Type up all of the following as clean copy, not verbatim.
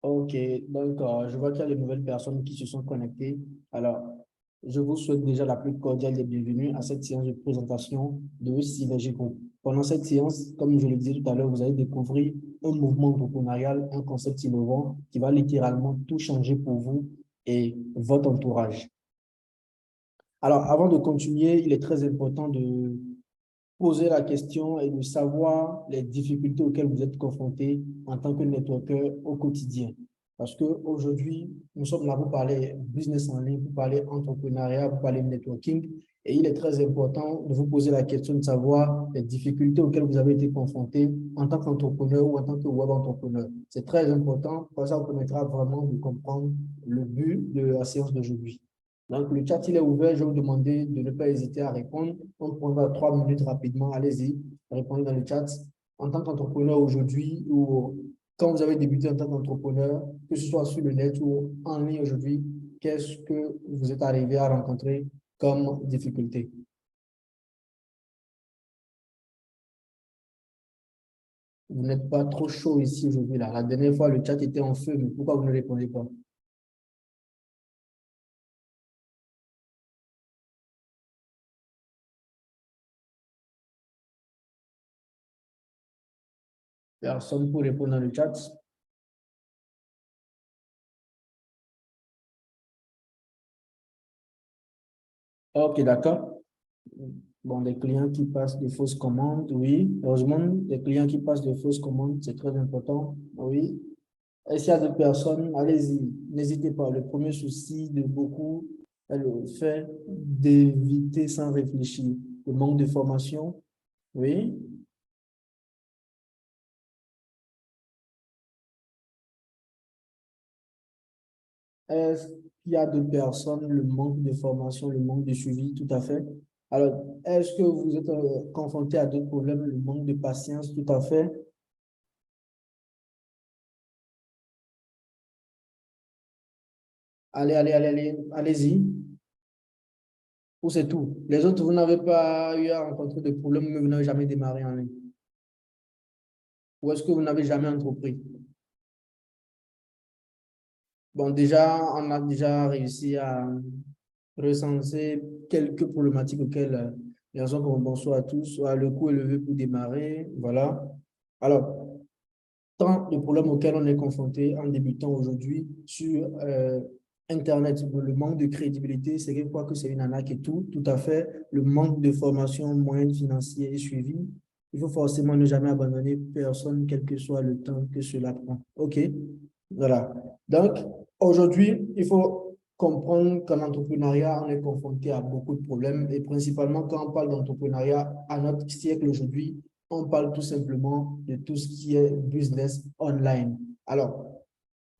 Ok, donc je vois qu'il y a de nouvelles personnes qui se sont connectées. Alors, je vous souhaite déjà la plus cordiale des bienvenues à cette séance de présentation de Synergie Group. Pendant cette séance, comme je le disais tout à l'heure, vous allez découvrir un mouvement entrepreneurial, un concept innovant qui va littéralement tout changer pour vous et votre entourage. Alors, avant de continuer, il est très important de poser la question et de savoir les difficultés auxquelles vous êtes confrontés en tant que networker au quotidien. Parce qu'aujourd'hui, nous sommes là pour parler business en ligne, pour parler entrepreneuriat, pour parler networking. Et il est très important de vous poser la question de savoir les difficultés auxquelles vous avez été confrontés en tant qu'entrepreneur ou en tant que web entrepreneur. C'est très important parce que ça vous permettra vraiment de comprendre le but de la séance d'aujourd'hui. Donc, le chat, il est ouvert. Je vais vous demander de ne pas hésiter à répondre. On prendra 3 minutes rapidement. Allez-y, répondez dans le chat. En tant qu'entrepreneur aujourd'hui ou quand vous avez débuté en tant qu'entrepreneur, que ce soit sur le net ou en ligne aujourd'hui, qu'est-ce que vous êtes arrivé à rencontrer comme difficulté? Vous n'êtes pas trop chaud ici aujourd'hui là. La dernière fois, le chat était en feu, mais pourquoi vous ne répondez pas? Personne pour répondre dans le chat. Ok, d'accord. Bon, des clients qui passent de fausses commandes, oui. Heureusement, des clients qui passent de fausses commandes, c'est très important, oui. Et s'il y a d'autres personnes, allez-y, n'hésitez pas. Le premier souci de beaucoup est le fait d'éviter sans réfléchir. Le manque de formation, oui. Est-ce qu'il y a d'autres personnes, le manque de formation, le manque de suivi, tout à fait. Alors, est-ce que vous êtes confronté à d'autres problèmes, le manque de patience, tout à fait. Allez-y. Ou c'est tout. Les autres, vous n'avez pas eu à rencontrer de problèmes, mais vous n'avez jamais démarré en ligne. Ou est-ce que vous n'avez jamais entrepris? Bon, déjà, on a déjà réussi à recenser quelques problématiques auxquelles les gens comme bonsoir à tous, soit le coût élevé pour démarrer, voilà. Alors, tant de problèmes auxquels on est confronté en débutant aujourd'hui sur Internet, le manque de crédibilité, c'est quelque quoi que c'est une arnaque et tout à fait. Le manque de formation, moyens financiers et suivi. Il faut forcément ne jamais abandonner personne, quel que soit le temps que cela prend. OK? Voilà. Donc, aujourd'hui, il faut comprendre qu'en entrepreneuriat, on est confronté à beaucoup de problèmes et principalement quand on parle d'entrepreneuriat à notre siècle aujourd'hui, on parle tout simplement de tout ce qui est business online. Alors,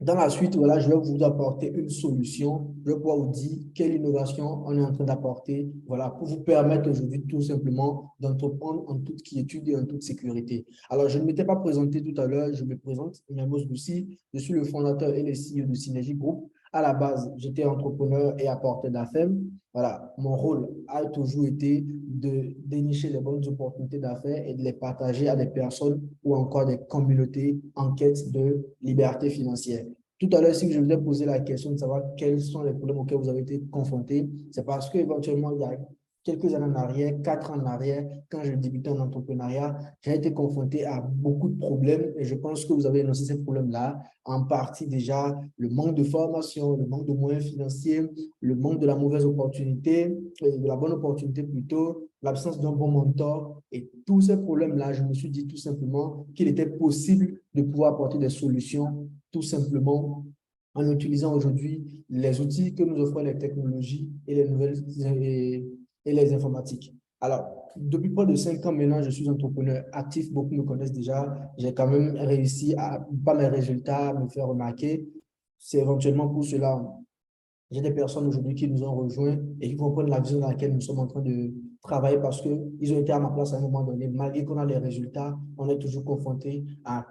dans la suite, voilà, je vais vous apporter une solution. Je vais pouvoir vous dire quelle innovation on est en train d'apporter, voilà, pour vous permettre aujourd'hui tout simplement d'entreprendre en toute quiétude et en toute sécurité. Alors, je ne m'étais pas présenté tout à l'heure, je me présente, Inamos Boussi, je suis le fondateur et le CEO de Synergie Group. À la base, j'étais entrepreneur et apporteur d'affaires. Voilà, mon rôle a toujours été de dénicher les bonnes opportunités d'affaires et de les partager à des personnes ou encore des communautés en quête de liberté financière. Tout à l'heure, si je vous ai posé la question de savoir quels sont les problèmes auxquels vous avez été confrontés, c'est parce qu'éventuellement, il y a quelques années en arrière, 4 ans en arrière, quand je débutais en entrepreneuriat, j'ai été confronté à beaucoup de problèmes et je pense que vous avez énoncé ces problèmes-là. En partie déjà, le manque de formation, le manque de moyens financiers, le manque de la mauvaise opportunité, de la bonne opportunité plutôt, l'absence d'un bon mentor et tous ces problèmes-là, je me suis dit tout simplement qu'il était possible de pouvoir apporter des solutions tout simplement en utilisant aujourd'hui les outils que nous offrent les technologies et les nouvelles et les informatiques. Alors, depuis près de 5 ans maintenant, je suis entrepreneur actif. Beaucoup me connaissent déjà. J'ai quand même réussi à, pas mes résultats, à me faire remarquer. C'est éventuellement pour cela. J'ai des personnes aujourd'hui qui nous ont rejoints et qui comprennent la vision dans laquelle nous sommes en train de travailler parce qu'ils ont été à ma place à un moment donné. Malgré qu'on a les résultats, on est toujours confronté à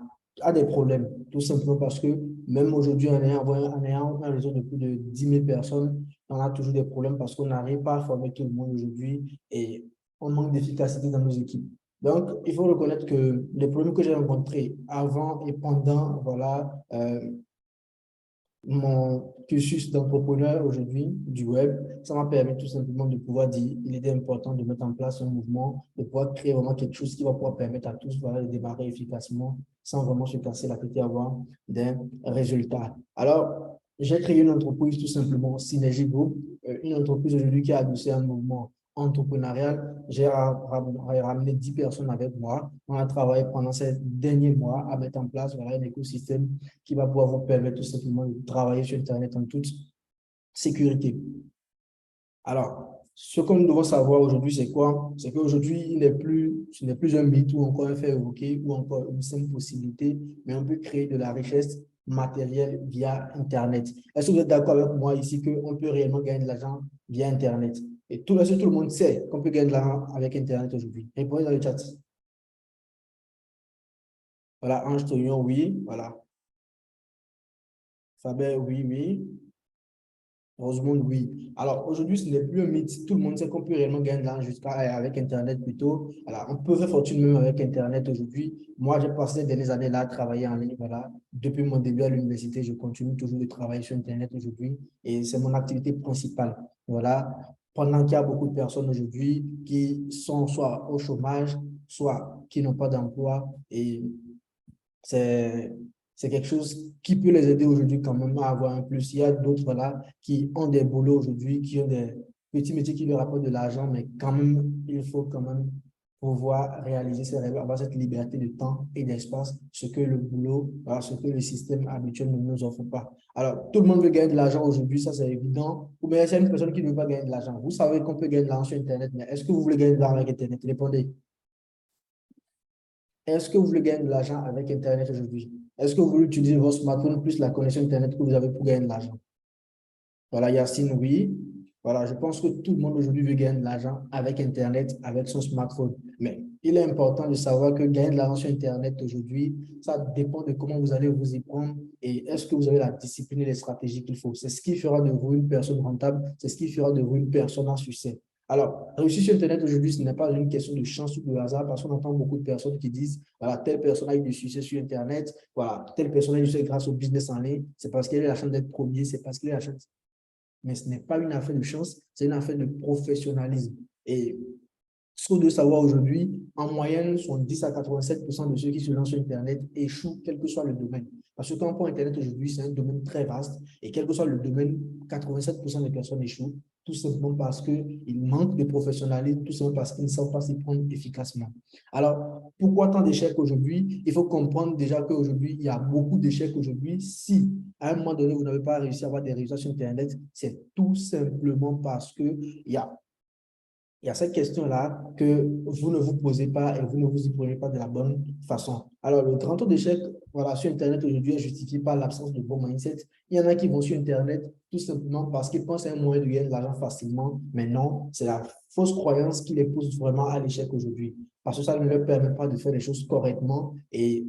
des problèmes. Tout simplement parce que même aujourd'hui, en ayant un réseau de plus de 10 000 personnes, on a toujours des problèmes parce qu'on n'arrive pas à former tout le monde aujourd'hui et on manque d'efficacité dans nos équipes. Donc, il faut reconnaître que les problèmes que j'ai rencontrés avant et pendant, voilà, mon cursus d'entrepreneur aujourd'hui du web, ça m'a permis tout simplement de pouvoir dire il était important de mettre en place un mouvement, de pouvoir créer vraiment quelque chose qui va pouvoir permettre à tous voilà, de démarrer efficacement sans vraiment se casser la tête et avoir des résultats. Alors, j'ai créé une entreprise tout simplement, Synergie Group, une entreprise aujourd'hui qui a adossé un mouvement entrepreneurial. J'ai ramené 10 personnes avec moi. On a travaillé pendant ces derniers mois à mettre en place voilà, un écosystème qui va pouvoir vous permettre tout simplement de travailler sur Internet en toute sécurité. Alors, ce que nous devons savoir aujourd'hui, c'est quoi? C'est qu'aujourd'hui, ce n'est plus un mythe ou encore un fait évoqué ou encore une simple possibilité, mais on peut créer de la richesse matérielle via Internet. Est-ce que vous êtes d'accord avec moi ici qu'on peut réellement gagner de l'argent via Internet? Et tout le monde sait qu'on peut gagner de l'argent avec Internet aujourd'hui. Répondez dans le chat. Voilà, Ange Toyon, oui. Voilà. Faber, oui, oui. Rosemonde, oui. Alors, aujourd'hui, ce n'est plus un mythe. Tout le monde sait qu'on peut réellement gagner de l'argent jusqu'à avec Internet plutôt. Alors, on peut faire fortune même avec Internet aujourd'hui. Moi, j'ai passé les dernières années là à travailler en ligne. Voilà. Depuis mon début à l'université, je continue toujours de travailler sur Internet aujourd'hui et c'est mon activité principale. Voilà. Pendant qu'il y a beaucoup de personnes aujourd'hui qui sont soit au chômage, soit qui n'ont pas d'emploi et c'est, c'est quelque chose qui peut les aider aujourd'hui quand même à avoir un plus. Il y a d'autres là qui ont des boulots aujourd'hui, qui ont des petits métiers qui leur apportent de l'argent, mais quand même, il faut quand même pouvoir réaliser ses rêves, avoir cette liberté de temps et d'espace, ce que le boulot, voilà, ce que le système habituel ne nous offre pas. Alors, tout le monde veut gagner de l'argent aujourd'hui, ça c'est évident. Ou bien c'est une personne qui ne veut pas gagner de l'argent. Vous savez qu'on peut gagner de l'argent sur Internet, mais est-ce que vous voulez gagner de l'argent avec Internet? Répondez. Est-ce que vous voulez gagner de l'argent avec Internet aujourd'hui? Est-ce que vous voulez utiliser votre smartphone plus la connexion Internet que vous avez pour gagner de l'argent? Voilà, Yacine, oui. Voilà, je pense que tout le monde aujourd'hui veut gagner de l'argent avec Internet, avec son smartphone. Mais il est important de savoir que gagner de l'argent sur Internet aujourd'hui, ça dépend de comment vous allez vous y prendre et est-ce que vous avez la discipline et les stratégies qu'il faut. C'est ce qui fera de vous une personne rentable, c'est ce qui fera de vous une personne à succès. Alors, réussir sur Internet aujourd'hui, ce n'est pas une question de chance ou de hasard parce qu'on entend beaucoup de personnes qui disent, voilà, telle personne a eu du succès sur Internet, voilà, telle personne a eu du succès grâce au business en ligne, c'est parce qu'elle a la chance d'être premier, c'est parce qu'elle a la chance, mais ce n'est pas une affaire de chance, c'est une affaire de professionnalisme. Et ce qu'on doit savoir aujourd'hui, en moyenne, 70 à 87% de ceux qui se lancent sur Internet échouent, quel que soit le domaine. Parce que quand on prend Internet aujourd'hui, c'est un domaine très vaste et quel que soit le domaine, 87% des personnes échouent, tout simplement parce qu'ils manquent de professionnalisme, tout simplement parce qu'ils ne savent pas s'y prendre efficacement. Alors, pourquoi tant d'échecs aujourd'hui? Il faut comprendre déjà qu'aujourd'hui, il y a beaucoup d'échecs aujourd'hui. Si à un moment donné, vous n'avez pas réussi à avoir des résultats sur Internet, c'est tout simplement parce qu'il y a cette question-là que vous ne vous posez pas et vous ne vous y prenez pas de la bonne façon. Alors, le grand taux d'échec voilà, sur Internet aujourd'hui est justifié par l'absence de bon mindset. Il y en a qui vont sur Internet tout simplement parce qu'ils pensent à un moyen de gagner de l'argent facilement, mais non, c'est la fausse croyance qui les pousse vraiment à l'échec aujourd'hui. Parce que ça ne leur permet pas de faire les choses correctement et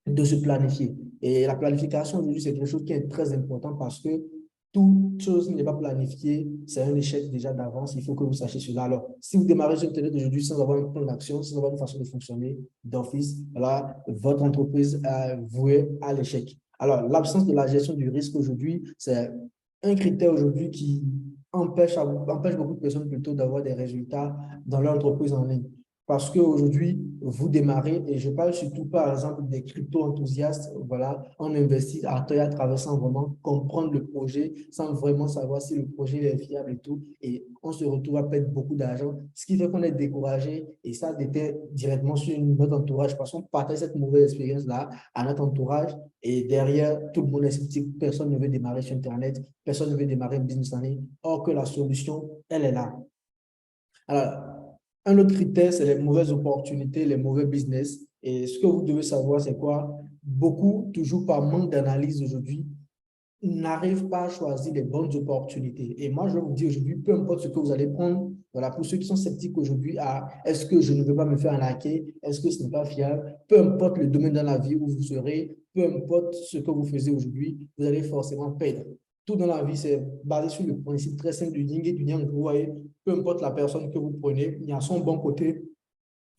de se planifier. Et la planification aujourd'hui, c'est quelque chose qui est très important parce que toute chose qui n'est pas planifiée, c'est un échec déjà d'avance. Il faut que vous sachiez cela. Alors, si vous démarrez sur Internet aujourd'hui sans avoir un plan d'action, sans avoir une façon de fonctionner d'office, là, votre entreprise est vouée à l'échec. Alors, l'absence de la gestion du risque aujourd'hui, c'est un critère aujourd'hui qui empêche beaucoup de personnes plutôt d'avoir des résultats dans leur entreprise en ligne. Parce qu'aujourd'hui, vous démarrez, et je parle surtout par exemple des crypto-enthousiastes, voilà, on investit à tort et à travers sans vraiment comprendre le projet, sans vraiment savoir si le projet est fiable et tout, et on se retrouve à perdre beaucoup d'argent, ce qui fait qu'on est découragé, et ça déteint directement sur notre entourage, parce qu'on partage cette mauvaise expérience-là à notre entourage, et derrière, tout le monde est sceptique, personne ne veut démarrer sur Internet, personne ne veut démarrer un business en ligne, or que la solution, elle est là. Alors, un autre critère, c'est les mauvaises opportunités, les mauvais business. Et ce que vous devez savoir, c'est quoi? Beaucoup, toujours par manque d'analyse aujourd'hui, n'arrivent pas à choisir les bonnes opportunités. Et moi, je vais vous dire aujourd'hui, peu importe ce que vous allez prendre, voilà, pour ceux qui sont sceptiques aujourd'hui, est-ce que je ne veux pas me faire arnaquer? Est-ce que ce n'est pas fiable? Peu importe le domaine dans la vie où vous serez, peu importe ce que vous faisiez aujourd'hui, vous allez forcément perdre. Tout dans la vie, c'est basé sur le principe très simple du yin et du yang. Vous voyez, peu importe la personne que vous prenez, il y a son bon côté,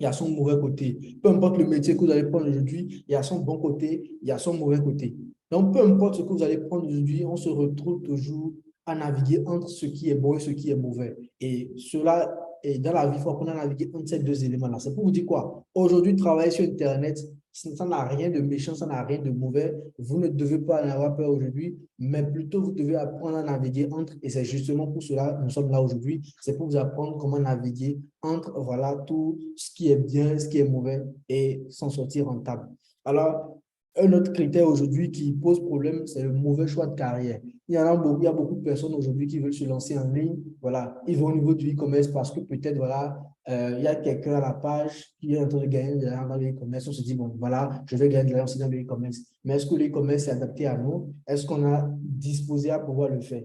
il y a son mauvais côté. Peu importe le métier que vous allez prendre aujourd'hui, il y a son bon côté, il y a son mauvais côté. Donc, peu importe ce que vous allez prendre aujourd'hui, on se retrouve toujours à naviguer entre ce qui est bon et ce qui est mauvais. Et cela, et dans la vie, il faut apprendre à naviguer entre ces deux éléments-là. C'est pour vous dire quoi? Aujourd'hui, travailler sur Internet, ça n'a rien de méchant, ça n'a rien de mauvais. Vous ne devez pas en avoir peur aujourd'hui, mais plutôt vous devez apprendre à naviguer entre, et c'est justement pour cela que nous sommes là aujourd'hui, c'est pour vous apprendre comment naviguer entre, voilà, tout ce qui est bien, ce qui est mauvais, et s'en sortir rentable. Alors, un autre critère aujourd'hui qui pose problème, c'est le mauvais choix de carrière. Il y a beaucoup de personnes aujourd'hui qui veulent se lancer en ligne. Voilà, ils vont au niveau du e-commerce parce que peut-être, voilà, il y a quelqu'un à la page qui est en train de gagner de l'argent dans le e-commerce. On se dit, bon, voilà, je vais gagner de l'argent aussi dans le e-commerce. Mais est-ce que le e-commerce est adapté à nous? Est-ce qu'on a disposé à pouvoir le faire?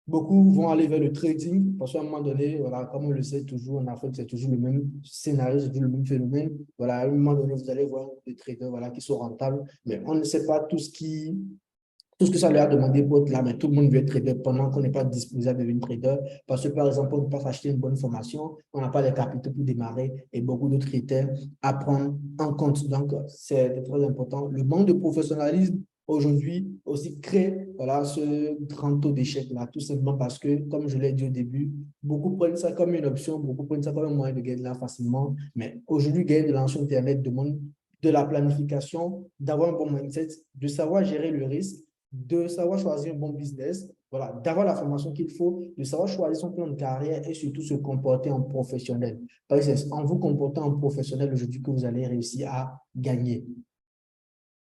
Beaucoup vont aller vers le trading parce qu'à un moment donné, voilà, comme on le sait toujours en Afrique, c'est toujours le même scénario, c'est toujours le même phénomène. Voilà, à un moment donné, vous allez voir des traders, voilà, qui sont rentables, mais on ne sait pas tout ce que ça leur a demandé pour être là, mais tout le monde veut être trader pendant qu'on n'est pas disposé à devenir trader parce que, par exemple, on ne peut pas s'acheter une bonne formation, on n'a pas les capitaux pour démarrer et beaucoup d'autres critères à prendre en compte. Donc, c'est très important. Le manque de professionnalisme aujourd'hui aussi crée, voilà, ce grand taux d'échec-là, tout simplement parce que, comme je l'ai dit au début, beaucoup prennent ça comme une option, beaucoup prennent ça comme un moyen de gagner de l'argent facilement, mais aujourd'hui, gagner de l'argent sur Internet demande de la planification, d'avoir un bon mindset, de savoir gérer le risque, de savoir choisir un bon business, voilà, d'avoir la formation qu'il faut, de savoir choisir son plan de carrière et surtout se comporter en professionnel. Parce que c'est en vous comportant en professionnel aujourd'hui que vous allez réussir à gagner.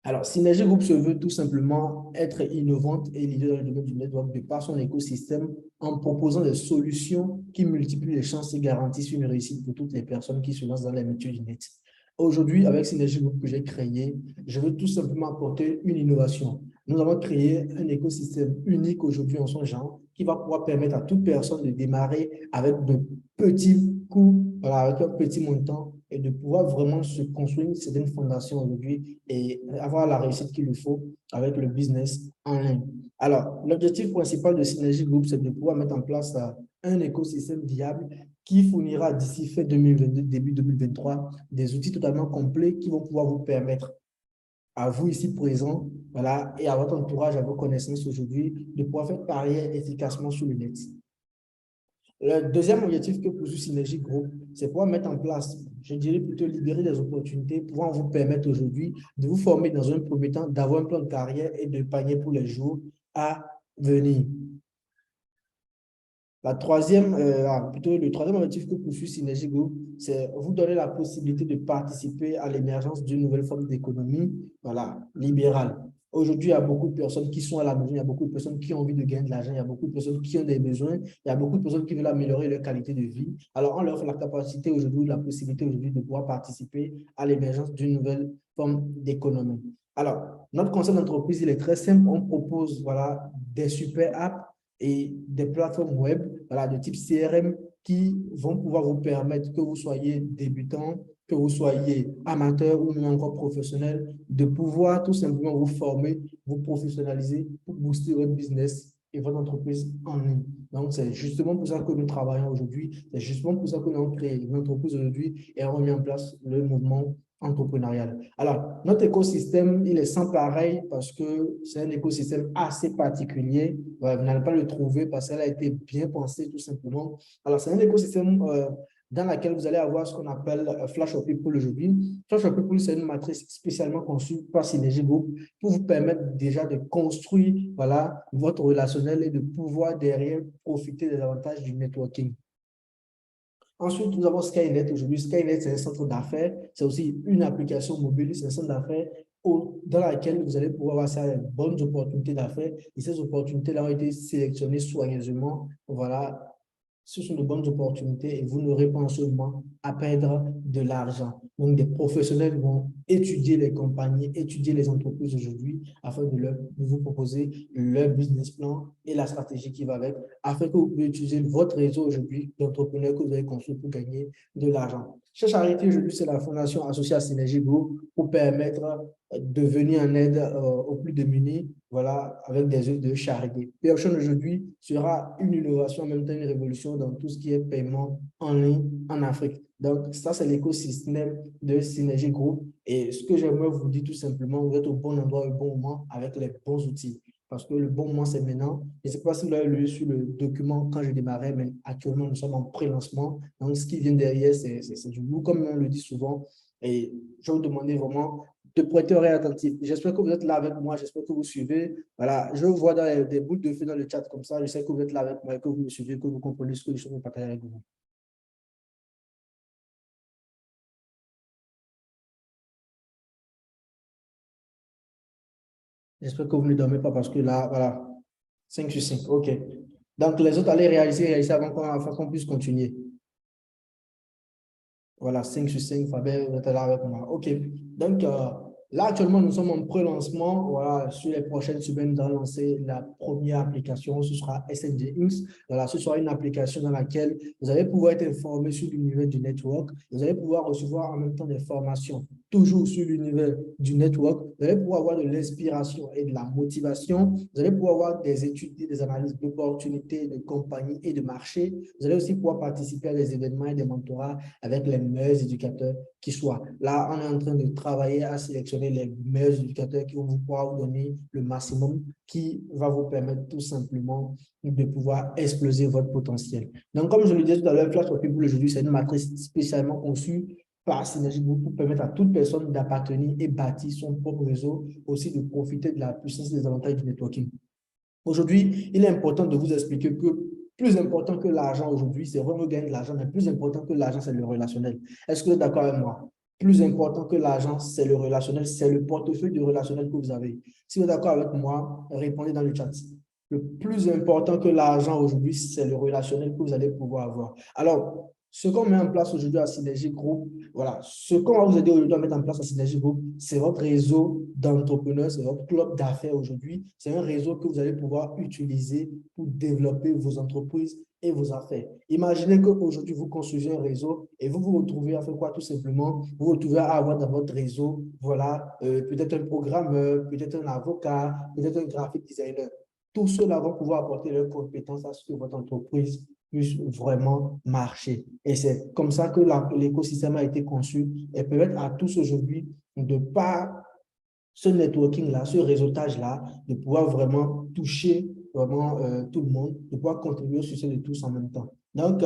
Alors, Synergie Group se veut tout simplement être innovante et leader dans le domaine du network de par son écosystème en proposant des solutions qui multiplient les chances et garantissent une réussite pour toutes les personnes qui se lancent dans les métiers du net. Aujourd'hui, avec Synergie Group que j'ai créé, je veux tout simplement apporter une innovation. Nous avons créé un écosystème unique aujourd'hui en son genre qui va pouvoir permettre à toute personne de démarrer avec de petits coûts, voilà, avec un petit montant et de pouvoir vraiment se construire une certaine fondation aujourd'hui et avoir la réussite qu'il lui faut avec le business en ligne. Alors, l'objectif principal de Synergie Group, c'est de pouvoir mettre en place un écosystème viable qui fournira d'ici fin 2022, début 2023, des outils totalement complets qui vont pouvoir vous permettre à vous ici présents, voilà, et à votre entourage, à vos connaissances aujourd'hui, de pouvoir faire carrière efficacement sur le net. Le deuxième objectif que poursuit Synergie Group, c'est pouvoir mettre en place, je dirais plutôt libérer des opportunités pouvant vous permettre aujourd'hui de vous former dans un premier temps, d'avoir un plan de carrière et de panier pour les jours à venir. Le troisième objectif que poursuit Synergie Group, c'est vous donner la possibilité de participer à l'émergence d'une nouvelle forme d'économie, voilà, libérale. Aujourd'hui, il y a beaucoup de personnes qui sont à la maison, il y a beaucoup de personnes qui ont envie de gagner de l'argent, il y a beaucoup de personnes qui ont des besoins, il y a beaucoup de personnes qui veulent améliorer leur qualité de vie. Alors, on leur offre la capacité aujourd'hui, la possibilité aujourd'hui de pouvoir participer à l'émergence d'une nouvelle forme d'économie. Alors, notre concept d'entreprise, il est très simple. On propose, voilà, des super apps et des plateformes web, voilà, de type CRM qui vont pouvoir vous permettre que vous soyez débutant, que vous soyez amateur ou même encore professionnel, de pouvoir tout simplement vous former, vous professionnaliser pour booster votre business et votre entreprise en ligne. Donc, c'est justement pour ça que nous travaillons aujourd'hui. C'est justement pour ça que nous avons créé une entreprise aujourd'hui et avons mis en place le mouvement entrepreneurial. Alors, notre écosystème, il est sans pareil parce que c'est un écosystème assez particulier. Vous n'allez pas le trouver parce qu'elle a été bien pensée tout simplement. Alors, c'est un écosystème dans lequel vous allez avoir ce qu'on appelle Flash of People aujourd'hui. Flash of People, c'est une matrice spécialement conçue par Synergie Group pour vous permettre déjà de construire, voilà, votre relationnel et de pouvoir derrière profiter des avantages du networking. Ensuite, nous avons Skynet. Aujourd'hui, Skynet, c'est un centre d'affaires. C'est aussi une application mobile. C'est un centre d'affaires dans laquelle vous allez pouvoir avoir ces bonnes opportunités d'affaires. Et ces opportunités-là ont été sélectionnées soigneusement. Voilà, ce sont de bonnes opportunités et vous n'aurez pas seulement à perdre de l'argent. Donc, des professionnels vont étudier les compagnies, étudier les entreprises aujourd'hui afin de vous proposer leur business plan et la stratégie qui va avec, afin que vous puissiez utiliser votre réseau aujourd'hui d'entrepreneurs que vous avez construit pour gagner de l'argent. Chez Charité, aujourd'hui, c'est la fondation associée à Synergie Group pour permettre de venir en aide aux plus démunis, voilà, avec des œuvres de charité. P-Option aujourd'hui sera une innovation, en même temps une révolution dans tout ce qui est paiement en ligne en Afrique. Donc, ça, c'est l'écosystème de Synergie Group. Et ce que j'aimerais vous dire tout simplement, vous êtes au bon endroit au bon moment avec les bons outils. Parce que le bon moment, c'est maintenant. Je ne sais pas si vous l'avez lu sur le document quand je démarrais, mais actuellement, nous sommes en pré-lancement. Donc, ce qui vient derrière, c'est du lourd, comme on le dit souvent. Et je vais vous demander vraiment de prêter oreille attentive. J'espère que vous êtes là avec moi. J'espère que vous suivez. Voilà, je vois dans des boules de feu dans le chat comme ça. Je sais que vous êtes là avec moi et que vous me suivez, que vous comprenez ce que je vais partager avec vous. J'espère que vous ne dormez pas parce que là, voilà, 5 sur 5. OK. Donc, les autres, allez réaliser avant qu'on puisse continuer. Voilà, 5 sur 5, Fabien, vous êtes là avec moi. OK. Donc, là, actuellement, nous sommes en pré-lancement. Voilà, sur les prochaines semaines, nous allons lancer la première application. Ce sera SNGX. Voilà, ce sera une application dans laquelle vous allez pouvoir être informé sur l'univers du network. Vous allez pouvoir recevoir en même temps des formations toujours sur l'univers du network. Vous allez pouvoir avoir de l'inspiration et de la motivation. Vous allez pouvoir avoir des études, des analyses d'opportunités, de compagnies et de marchés. Vous allez aussi pouvoir participer à des événements et des mentorats avec les meilleurs éducateurs qui soient. Là, on est en train de travailler à sélectionner les meilleurs éducateurs qui vont pouvoir vous donner le maximum, qui va vous permettre tout simplement de pouvoir exploser votre potentiel. Donc, comme je le disais tout à l'heure, Flash for People aujourd'hui, c'est une matrice spécialement conçue par Synergie Group pour permettre à toute personne d'appartenir et bâtir son propre réseau, aussi de profiter de la puissance des avantages du networking. Aujourd'hui, il est important de vous expliquer que plus important que l'argent aujourd'hui, c'est vraiment gagner de l'argent, mais plus important que l'argent, c'est le relationnel. Est-ce que vous êtes d'accord avec moi? Plus important que l'argent, c'est le relationnel, c'est le portefeuille du relationnel que vous avez. Si vous êtes d'accord avec moi, répondez dans le chat. Le plus important que l'argent aujourd'hui, c'est le relationnel que vous allez pouvoir avoir. Alors, ce qu'on met en place aujourd'hui à Synergie Group, voilà, ce qu'on va vous aider aujourd'hui à mettre en place à Synergie Group, c'est votre réseau d'entrepreneurs, c'est votre club d'affaires aujourd'hui. C'est un réseau que vous allez pouvoir utiliser pour développer vos entreprises et vos affaires. Imaginez qu'aujourd'hui, vous construisez un réseau et vous vous retrouvez à faire quoi tout simplement? Vous vous retrouvez à avoir dans votre réseau, voilà, peut-être un programmeur, peut-être un avocat, peut-être un graphic designer. Tous ceux-là vont pouvoir apporter leurs compétences à ce que votre entreprise puisse vraiment marcher. Et c'est comme ça que l'écosystème a été conçu et permettre à tous aujourd'hui de pas ce networking-là, ce réseautage-là, de pouvoir vraiment toucher vraiment tout le monde, de pouvoir contribuer au succès de tous en même temps. Donc,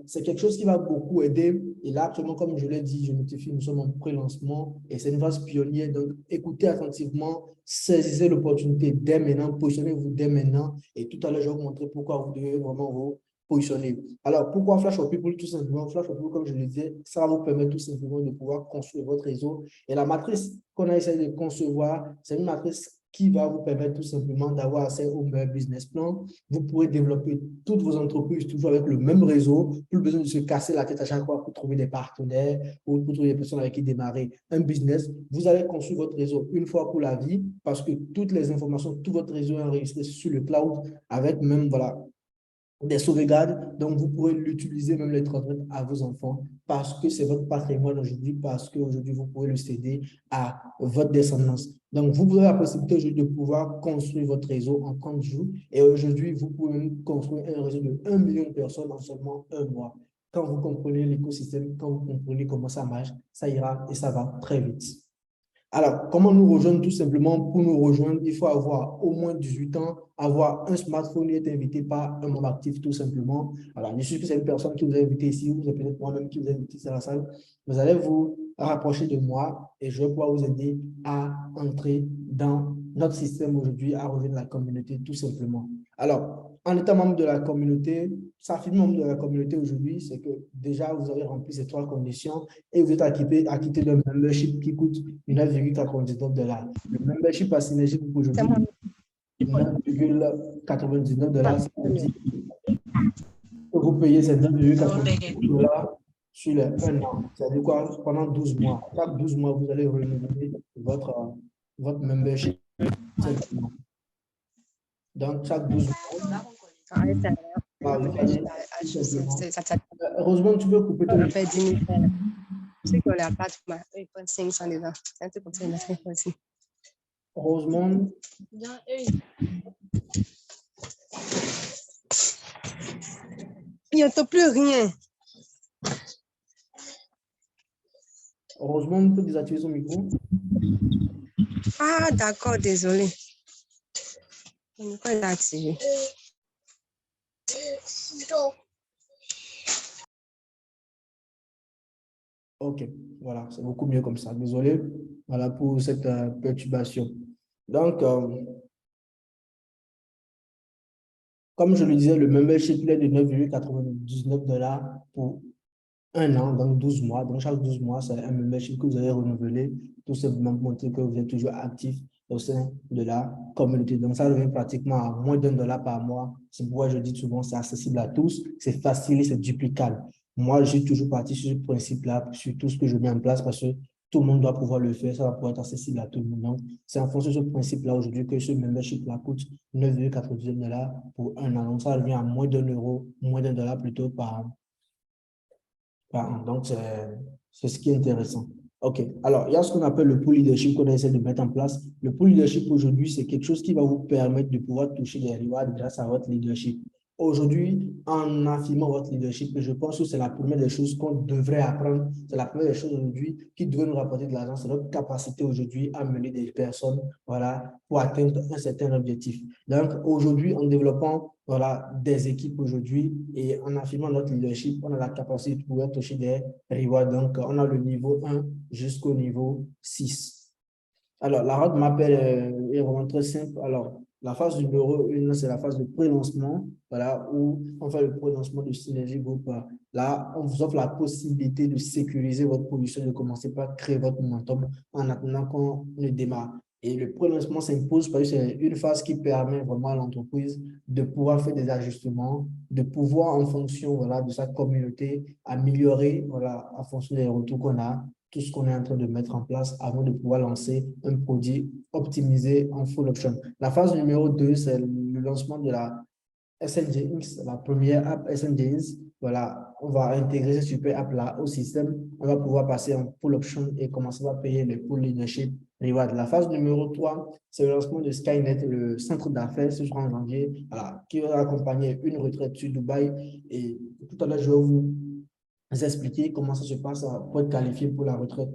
c'est quelque chose qui va beaucoup aider. Et là, actuellement, comme je l'ai dit, je notifie, nous sommes en pré-lancement et c'est une phase pionnière. Donc, écoutez attentivement, saisissez l'opportunité dès maintenant, positionnez-vous dès maintenant. Et tout à l'heure, je vais vous montrer pourquoi vous devez vraiment vous positionner. Alors, pourquoi Flash for People? Tout simplement, Flash for People, comme je le disais, ça va vous permettre tout simplement de pouvoir construire votre réseau. Et la matrice qu'on a essayé de concevoir, c'est une matrice qui va vous permettre tout simplement d'avoir accès au meilleur business plan. Vous pourrez développer toutes vos entreprises toujours avec le même réseau. Plus besoin de se casser la tête à chaque fois pour trouver des partenaires ou pour trouver des personnes avec qui démarrer un business. Vous allez construire votre réseau une fois pour la vie parce que toutes les informations, tout votre réseau est enregistré sur le cloud avec même, voilà, des sauvegardes, donc vous pourrez l'utiliser, même les transmettre à vos enfants parce que c'est votre patrimoine aujourd'hui, parce qu'aujourd'hui, vous pouvez le céder à votre descendance. Donc, vous aurez la possibilité aujourd'hui de pouvoir construire votre réseau en 30 jours et aujourd'hui, vous pouvez même construire un réseau de 1 million de personnes en seulement un mois. Quand vous comprenez l'écosystème, quand vous comprenez comment ça marche, ça ira et ça va très vite. Alors, comment nous rejoindre? Tout simplement, pour nous rejoindre, il faut avoir au moins 18 ans, avoir un smartphone et être invité par un membre actif, tout simplement. Alors, je suis que c'est une personne qui vous a invité ici, ou c'est peut-être moi-même qui vous a invité ici à la salle. Vous allez vous rapprocher de moi et je vais pouvoir vous aider à entrer dans notre système aujourd'hui, à rejoindre la communauté, tout simplement. Alors, en étant membre de la communauté, s'affirmer membre de la communauté aujourd'hui, c'est que déjà, vous avez rempli ces 3 conditions et vous êtes acquitté d'un membership qui coûte 9,99 $. Le membership à Synergie pour aujourd'hui, 9,99 $. Ça veut dire que vous payez ces 9,99 $ sur les 1 an. C'est-à-dire quoi? Pendant 12 mois. Chaque 12 mois, vous allez renouveler votre membership. Donc, chaque 12 mois, vous allez tout simplement. Heureusement, tu peux couper ton micro. Ceux qui ont la plateforme, ils prennent 500 dedans. C'est un truc comme ça, il m'a fait aussi. Rosemonde, Il n'entend plus rien. Rosemonde peut désactiver son micro. Ah, d'accord, désolé. Le micro est activé. Ok, voilà, c'est beaucoup mieux comme ça. Désolé, voilà pour cette perturbation. Donc, comme je le disais, le membership il est de 9,99 $ pour un an, donc 12 mois. Donc, chaque 12 mois, c'est un membership que vous allez renouveler, tout simplement pour montrer que vous êtes toujours actif au sein de la communauté. Donc, ça revient pratiquement à moins d'1 $ par mois. C'est pourquoi je dis souvent, c'est accessible à tous, c'est facile et c'est duplicable. Moi, je suis toujours parti sur ce principe-là, sur tout ce que je mets en place, parce que tout le monde doit pouvoir le faire, ça va pouvoir être accessible à tout le monde. Donc, c'est en fonction de ce principe-là aujourd'hui que ce membership-là coûte 9,99 $ pour un an. Donc, ça revient à moins d'1 €, moins d'1 $ plutôt par an. Donc, c'est ce qui est intéressant. OK. Alors, il y a ce qu'on appelle le pool leadership qu'on essaie de mettre en place. Le pool leadership aujourd'hui, c'est quelque chose qui va vous permettre de pouvoir toucher des rewards grâce à votre leadership. Aujourd'hui, en affirmant votre leadership, je pense que c'est la première des choses qu'on devrait apprendre. C'est la première des choses aujourd'hui qui devrait nous rapporter de l'argent. C'est notre capacité aujourd'hui à mener des personnes, voilà, pour atteindre un certain objectif. Donc, aujourd'hui, en développant voilà, des équipes aujourd'hui et en affirmant notre leadership, on a la capacité de pouvoir toucher des rewards. Donc, on a le niveau 1 jusqu'au niveau 6. Alors, la roadmap est vraiment très simple. Alors, la phase numéro 1, c'est la phase de pré-lancement, voilà, où on fait le pré-lancement de Synergie Group. Là, on vous offre la possibilité de sécuriser votre position, de commencer par créer votre momentum en attendant qu'on le démarre. Et le pré-lancement s'impose parce que c'est une phase qui permet vraiment à l'entreprise de pouvoir faire des ajustements, de pouvoir, en fonction voilà, de sa communauté, améliorer voilà, en fonction des retours qu'on a, tout ce qu'on est en train de mettre en place avant de pouvoir lancer un produit optimisé en full option. La phase numéro 2, c'est le lancement de la SNGX, la première app SNGX. Voilà, on va intégrer cette super app-là au système. On va pouvoir passer en full option et commencer à payer les full leadership reward. La phase numéro 3, c'est le lancement de Skynet, le centre d'affaires, ce sera en janvier, voilà, qui va accompagner une retraite sur Dubaï. Et tout à l'heure, je vais vous expliquer comment ça se passe pour être qualifié pour la retraite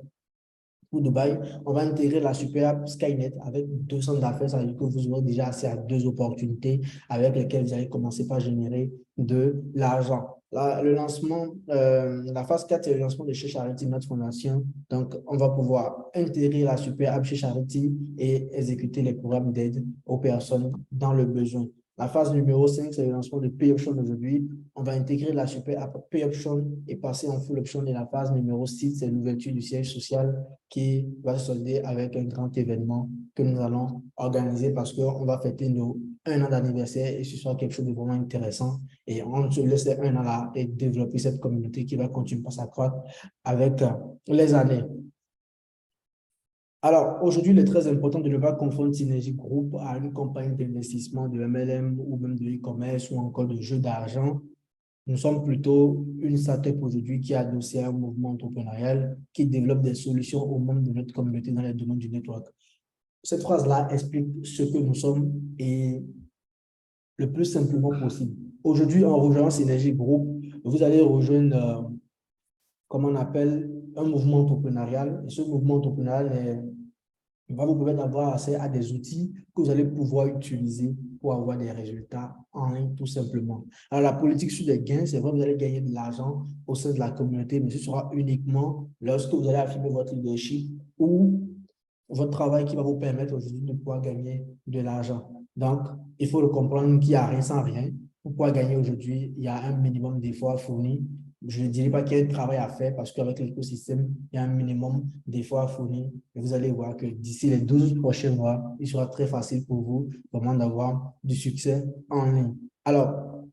pour Dubaï. On va intégrer la super app Skynet avec 200 d'affaires. Ça veut dire que vous aurez déjà accès à 2 opportunités avec lesquelles vous allez commencer par générer de l'argent. Le lancement, la phase 4, c'est le lancement de chez Charity, notre fondation. Donc, on va pouvoir intégrer la super app chez Charity et exécuter les programmes d'aide aux personnes dans le besoin. La phase numéro 5, c'est le lancement de Pay Option aujourd'hui. On va intégrer la super app Pay Option et passer en full option. Et la phase numéro 6, c'est l'ouverture du siège social qui va se solder avec un grand événement que nous allons organiser parce qu'on va fêter nos 1 an d'anniversaire et ce sera quelque chose de vraiment intéressant. Et on se laisse 1 an là et développer cette communauté qui va continuer à s'accroître avec les années. Alors, aujourd'hui, il est très important de ne pas confondre Synergie Group à une compagnie d'investissement de MLM ou même de e-commerce ou encore de jeux d'argent. Nous sommes plutôt une startup aujourd'hui qui est adossée à un mouvement entrepreneurial qui développe des solutions aux membres de notre communauté dans les domaines du network. Cette phrase-là explique ce que nous sommes et le plus simplement possible. Aujourd'hui, en rejoignant Synergie Group, vous allez rejoindre, comme on appelle, un mouvement entrepreneurial. Et ce mouvement entrepreneurial va vous permettre d'avoir accès à des outils que vous allez pouvoir utiliser pour avoir des résultats en ligne, tout simplement. Alors, la politique sur les gains, c'est vrai, vous allez gagner de l'argent au sein de la communauté, mais ce sera uniquement lorsque vous allez affirmer votre leadership ou votre travail qui va vous permettre aujourd'hui de pouvoir gagner de l'argent. Donc, il faut le comprendre qu'il n'y a rien sans rien. Pour pouvoir gagner aujourd'hui, il y a un minimum d'efforts fournis. Je ne dirais pas qu'il y a un travail à faire parce qu'avec l'écosystème, il y a un minimum d'efforts fournis. Et vous allez voir que d'ici les 12 prochains mois, il sera très facile pour vous vraiment d'avoir du succès en ligne. Alors,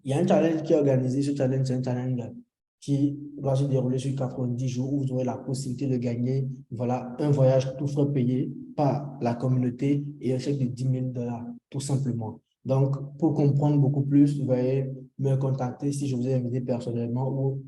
il y a un challenge qui est organisé. Ce challenge, c'est un challenge qui va se dérouler sur 90 jours où vous aurez la possibilité de gagner voilà, un voyage tout frais payé par la communauté et un chèque de 10 000 $, tout simplement. Donc, pour comprendre beaucoup plus, vous allez me contacter si je vous ai invité personnellement ou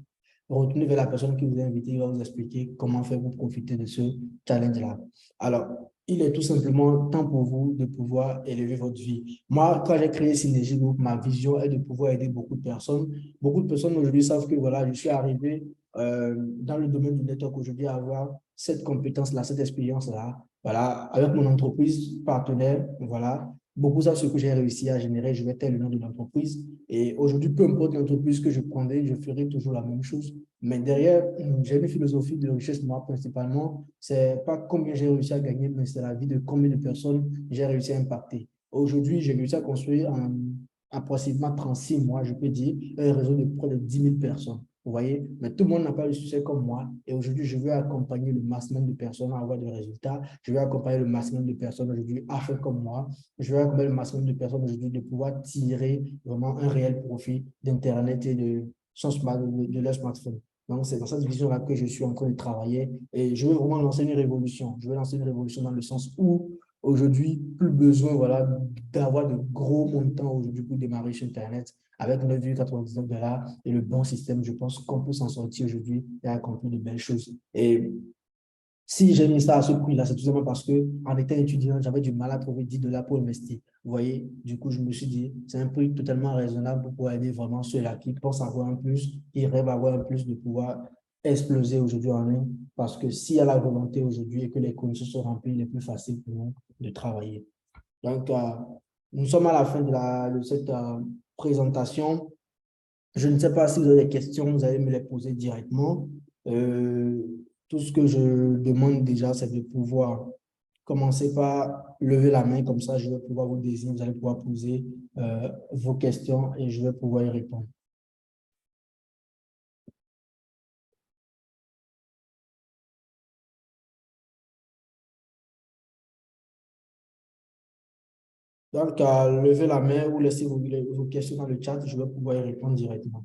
retournez vers la personne qui vous a invité, il va vous expliquer comment faire pour profiter de ce challenge-là. Alors, il est tout simplement temps pour vous de pouvoir élever votre vie. Moi, quand j'ai créé Synergie Group, ma vision est de pouvoir aider beaucoup de personnes. Beaucoup de personnes aujourd'hui savent que voilà, je suis arrivé dans le domaine du network aujourd'hui à avoir cette compétence-là, cette expérience-là. Voilà, avec mon entreprise partenaire, voilà, beaucoup savent ce que j'ai réussi à générer. Je vais taire le nom de l'entreprise. Et aujourd'hui, peu importe l'entreprise que je prendrai, je ferai toujours la même chose. Mais derrière, j'ai une philosophie de richesse, moi, principalement. C'est pas combien j'ai réussi à gagner, mais c'est la vie de combien de personnes j'ai réussi à impacter. Aujourd'hui, j'ai réussi à construire en approximativement 36 mois, je peux dire, un réseau de près de 10 000 personnes. Vous voyez, mais tout le monde n'a pas le succès comme moi. Et aujourd'hui, je veux accompagner le maximum de personnes à avoir des résultats. Je veux accompagner le maximum de personnes aujourd'hui à faire comme moi. Je veux accompagner le maximum de personnes aujourd'hui de pouvoir tirer vraiment un réel profit d'Internet et de leur smartphone. Donc, c'est dans cette vision-là que je suis en train de travailler et je veux vraiment lancer une révolution. Je veux lancer une révolution dans le sens où aujourd'hui, plus besoin voilà, d'avoir de gros montants aujourd'hui pour démarrer sur Internet avec 9,99 $ et le bon système. Je pense qu'on peut s'en sortir aujourd'hui et accomplir de belles choses. Et si j'ai mis ça à ce prix-là, c'est tout simplement parce que en étant étudiant, j'avais du mal à trouver 10 $ pour investir. Vous voyez, du coup, je me suis dit, c'est un prix totalement raisonnable pour pouvoir aider vraiment ceux-là qui pensent avoir un plus, qui rêvent avoir un plus, de pouvoir exploser aujourd'hui en ligne. Parce que s'il y a la volonté aujourd'hui et que les conditions sont remplies, il est plus facile pour nous de travailler. Donc, nous sommes à la fin de cette présentation. Je ne sais pas si vous avez des questions, vous allez me les poser directement. Euh, Tout ce que je demande déjà, c'est de pouvoir commencer par lever la main, comme ça je vais pouvoir vous désigner, vous allez pouvoir poser vos questions et je vais pouvoir y répondre. Donc, levez la main ou laissez vos questions dans le chat, je vais pouvoir y répondre directement.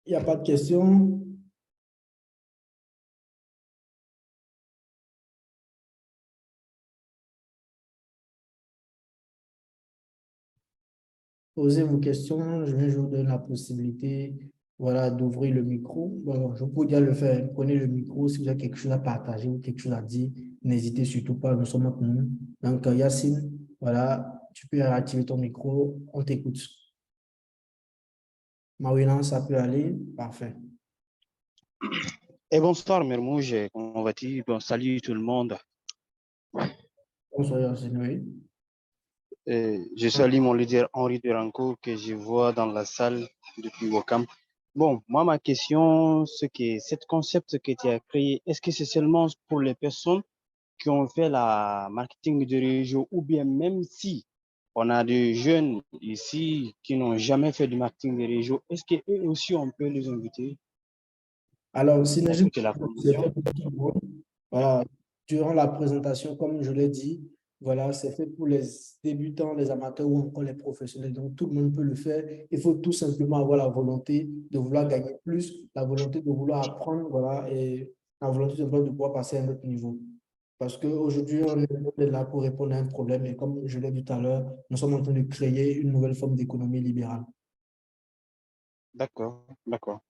Il n'y a pas de questions? Posez vos questions, je vous donne la possibilité voilà, d'ouvrir le micro. Bon, je peux déjà le faire. Prenez le micro si vous avez quelque chose à partager ou quelque chose à dire. N'hésitez surtout pas, nous sommes entre nous. Donc, Yacine, voilà, tu peux activer ton micro, on t'écoute. Marouina, ça peut aller? Parfait. Et bonsoir, Mermouj, comment vas-tu? Bon, salut tout le monde. Bonsoir, Yacine, oui. Je salue mon leader Henri Duranco que je vois dans la salle depuis Wakam. Bon, moi, ma question, c'est que cet concept que tu as créé, est-ce que c'est seulement pour les personnes qui ont fait la marketing de réseau ou bien même si on a des jeunes ici qui n'ont jamais fait du marketing de réseau, est-ce qu'eux aussi on peut les inviter? Alors, Est-ce que Synergie, tu as la c'est fait condition? pour tout le monde. Voilà, durant la présentation, comme je l'ai dit, voilà, c'est fait pour les débutants, les amateurs ou encore les professionnels. Donc, tout le monde peut le faire. Il faut tout simplement avoir la volonté de vouloir gagner plus, la volonté de vouloir apprendre, voilà, et la volonté de vouloir de pouvoir passer à un autre niveau. Parce qu'aujourd'hui, on est là pour répondre à un problème. Et comme je l'ai dit tout à l'heure, nous sommes en train de créer une nouvelle forme d'économie libérale. D'accord, d'accord.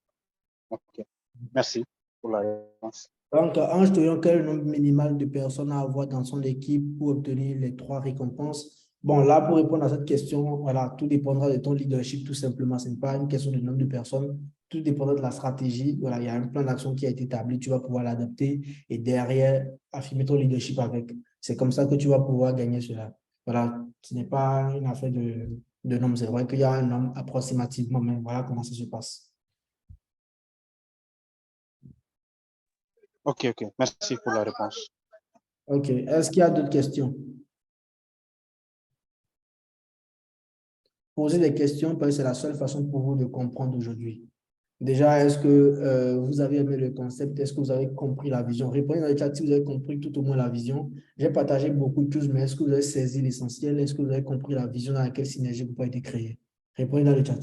Ok. Merci pour la réponse. Donc, Ange, tu quel est le nombre minimal de personnes à avoir dans son équipe pour obtenir les 3 récompenses? Bon, là, pour répondre à cette question, voilà, tout dépendra de ton leadership, tout simplement. Ce n'est pas une question de nombre de personnes. Tout dépendra de la stratégie. Voilà, il y a un plan d'action qui a été établi. Tu vas pouvoir l'adapter et derrière, affirmer ton leadership avec. C'est comme ça que tu vas pouvoir gagner cela. Voilà, ce n'est pas une affaire de nombre. C'est vrai qu'il y a un nombre approximativement, mais voilà comment ça se passe. Ok, ok. Merci pour la réponse. OK. Est-ce qu'il y a d'autres questions? Poser des questions parce que c'est la seule façon pour vous de comprendre aujourd'hui. Déjà, est-ce que vous avez aimé le concept? Est-ce que vous avez compris la vision? Répondez dans le chat si vous avez compris tout au moins la vision. J'ai partagé beaucoup de choses, mais est-ce que vous avez saisi l'essentiel? Est-ce que vous avez compris la vision dans laquelle Synergie peut être créée? Répondez dans le chat.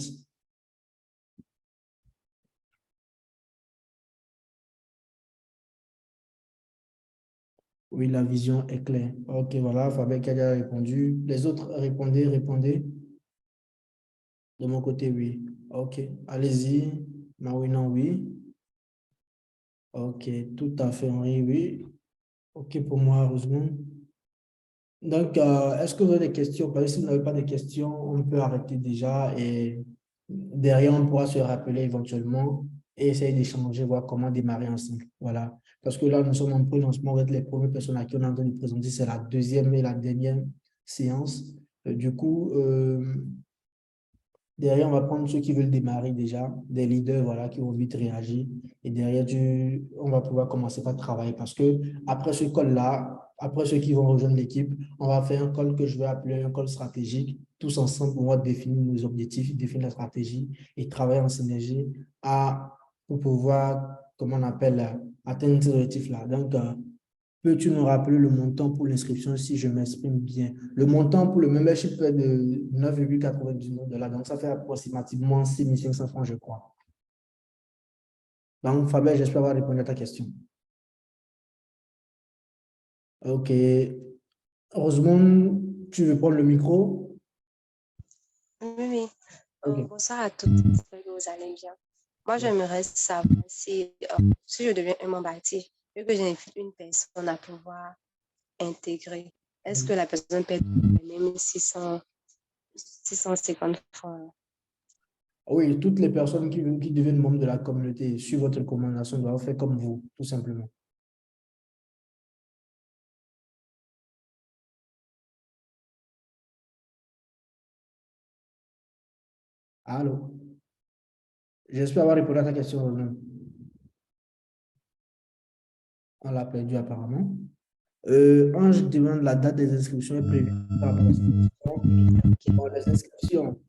Oui, la vision est claire. Ok, voilà, Fabien qui a déjà répondu. Les autres, répondez. De mon côté, oui. Ok, allez-y. Mawina, oui. Ok, tout à fait, Henri, oui. Ok, pour moi, heureusement. Donc, est-ce que vous avez des questions? Parce que si vous n'avez pas de questions, on peut arrêter déjà et derrière, on pourra se rappeler éventuellement et essayer d'échanger, voir comment démarrer ensemble. Voilà. Parce que là, nous sommes en pré-lancement avec les premières personnes à qui on est en train de présenter. C'est la deuxième et la dernière séance. Du coup, derrière, on va prendre ceux qui veulent démarrer déjà, des leaders voilà, qui vont vite réagir. Et derrière, on va pouvoir commencer par travailler parce que après ce call-là, après ceux qui vont rejoindre l'équipe, on va faire un call que je vais appeler un call stratégique. Tous ensemble, on va définir nos objectifs, définir la stratégie et travailler en synergie pour pouvoir, comment on appelle, atteindre ces objectifs-là. Donc, peux-tu nous rappeler le montant pour l'inscription si je m'exprime bien? Le montant pour le membership est de 9,99 $. Donc, ça fait approximativement 6 500 francs, je crois. Donc, Fabien, j'espère avoir répondu à ta question. OK. Rosemont, tu veux prendre le micro? Oui, oui. OK. Bonsoir à tous. J'espère que vous allez bien. Moi, j'aimerais savoir si je deviens un membre actif, vu que j'invite une personne à pouvoir intégrer, est-ce que la personne peut être même 650 francs? Oui, toutes les personnes qui deviennent membres de la communauté suivent votre recommandation doivent faire comme vous, tout simplement. Allô? J'espère avoir répondu à ta question, Rosemont. On l'a perdu apparemment. Ange demande la date des inscriptions est prévue par rapport à cette question. Bon, les inscriptions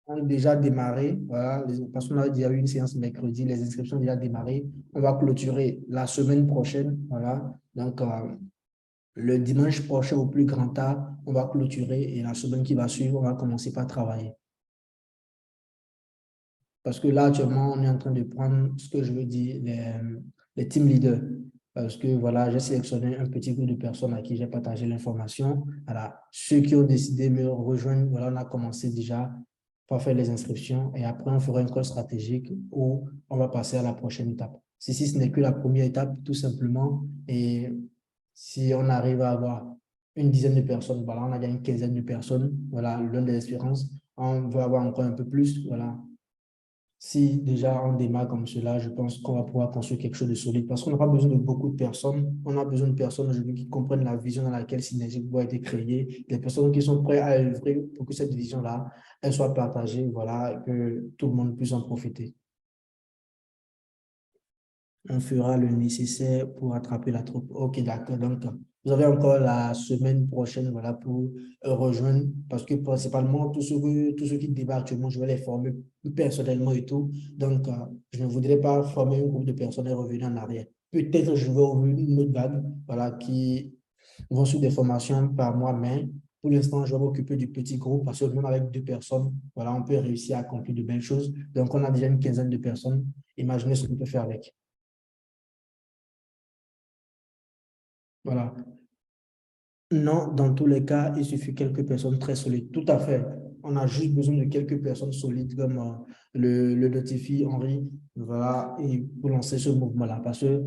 ont déjà démarré. Voilà, parce qu'on a déjà eu une séance mercredi, les inscriptions ont déjà démarré. On va clôturer la semaine prochaine. Voilà. Donc, le dimanche prochain, au plus grand tard, on va clôturer et la semaine qui va suivre, on va commencer par travailler. Parce que là, actuellement, on est en train de prendre ce que je veux dire, les team leaders. Parce que voilà, j'ai sélectionné un petit groupe de personnes à qui j'ai partagé l'information. Voilà, ceux qui ont décidé de me rejoindre, voilà, on a commencé déjà par faire les inscriptions et après, on fera un call stratégique où on va passer à la prochaine étape. Si ce n'est que la première étape, tout simplement, et si on arrive à avoir une dizaine de personnes, voilà, on a déjà une quinzaine de personnes, voilà, l'une des espérances, on veut avoir encore un peu plus, voilà. Si déjà on démarre comme cela, je pense qu'on va pouvoir construire quelque chose de solide parce qu'on n'a pas besoin de beaucoup de personnes. On a besoin de personnes aujourd'hui qui comprennent la vision dans laquelle Synergie doit être créée, des personnes qui sont prêtes à œuvrer pour que cette vision-là, elle soit partagée, voilà, et que tout le monde puisse en profiter. On fera le nécessaire pour attraper la troupe. OK, d'accord. Donc, vous avez encore la semaine prochaine voilà, pour rejoindre, parce que principalement, tous ceux qui débarquent actuellement, je vais les former personnellement et tout. Donc, je ne voudrais pas former un groupe de personnes et revenir en arrière. Peut-être je vais ouvrir une autre vague voilà, qui vont suivre des formations par moi, mais pour l'instant, je vais m'occuper du petit groupe parce que même avec 2 personnes, voilà, on peut réussir à accomplir de belles choses. Donc, on a déjà une quinzaine de personnes. Imaginez ce qu'on peut faire avec. Voilà. Non, dans tous les cas, il suffit quelques personnes très solides. Tout à fait. On a juste besoin de quelques personnes solides comme le notifie Henri, voilà, et pour lancer ce mouvement-là. Parce que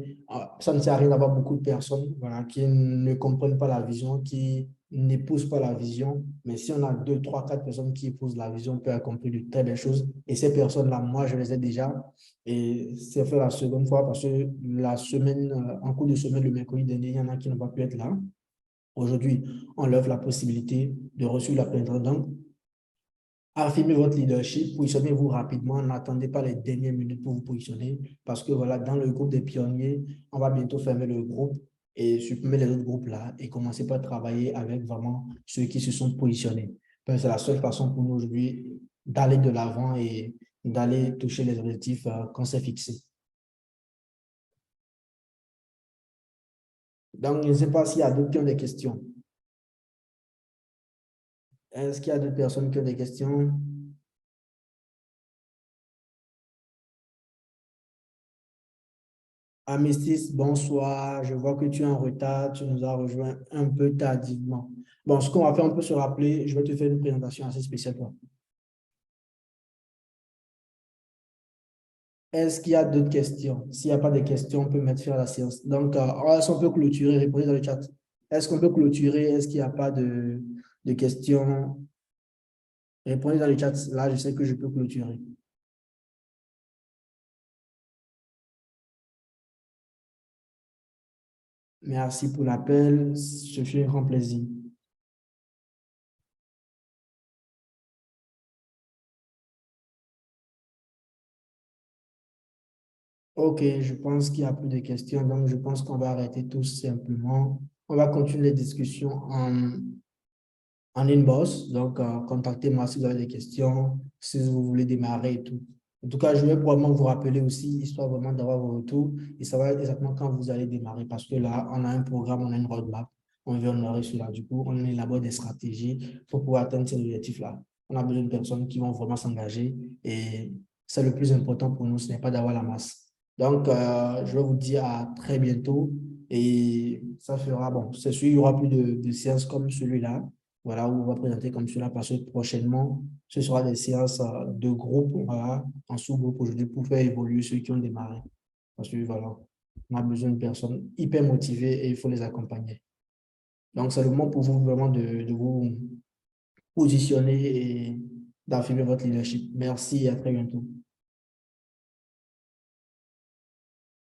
ça ne sert à rien d'avoir beaucoup de personnes voilà, qui ne comprennent pas la vision, qui n'épousent pas la vision. Mais si on a 2, 3, 4 personnes qui épousent la vision, on peut accomplir de très belles choses. Et ces personnes-là, moi, je les ai déjà. Et c'est fait la seconde fois parce que la semaine, en cours de semaine, le mercredi dernier, il y en a qui n'ont pas pu être là. Aujourd'hui, on leur offre la possibilité de recevoir la plainte. Donc, affirmez votre leadership, positionnez-vous rapidement, n'attendez pas les dernières minutes pour vous positionner, parce que voilà, dans le groupe des pionniers, on va bientôt fermer le groupe et supprimer les autres groupes là et commencer par travailler avec vraiment ceux qui se sont positionnés. C'est la seule façon pour nous aujourd'hui d'aller de l'avant et d'aller toucher les objectifs qu'on s'est fixés. Donc, je ne sais pas s'il y a d'autres qui ont des questions. Est-ce qu'il y a d'autres personnes qui ont des questions? Amécis, bonsoir. Je vois que tu es en retard. Tu nous as rejoint un peu tardivement. Bon, ce qu'on va faire, on peut se rappeler. Je vais te faire une présentation assez spéciale, toi. Est-ce qu'il y a d'autres questions? S'il n'y a pas de questions, on peut mettre fin à la séance. Donc, est-ce qu'on peut clôturer? Répondez dans le chat. Est-ce qu'on peut clôturer? Est-ce qu'il n'y a pas de questions? Répondez dans le chat. Là, je sais que je peux clôturer. Merci pour l'appel. Ce fut un grand plaisir. OK, je pense qu'il n'y a plus de questions. Donc, je pense qu'on va arrêter tout simplement. On va continuer les discussions en inbox. Donc, contactez-moi si vous avez des questions, si vous voulez démarrer et tout. En tout cas, je vais probablement vous rappeler aussi, histoire vraiment d'avoir vos retours et savoir exactement quand vous allez démarrer. Parce que là, on a un programme, on a une roadmap. On veut honorer cela. Du coup, on élabore des stratégies pour pouvoir atteindre ces objectifs-là. On a besoin de personnes qui vont vraiment s'engager et c'est le plus important pour nous, ce n'est pas d'avoir la masse. Donc, je vais vous dire à très bientôt et ça fera, bon, c'est sûr, il n'y aura plus de séances comme celui-là. Voilà, où on va présenter comme cela parce que prochainement, ce sera des séances de groupe, voilà, en sous-groupe aujourd'hui pour faire évoluer ceux qui ont démarré. Parce que voilà, on a besoin de personnes hyper motivées et il faut les accompagner. Donc, c'est le moment pour vous vraiment de vous positionner et d'affirmer votre leadership. Merci et à très bientôt.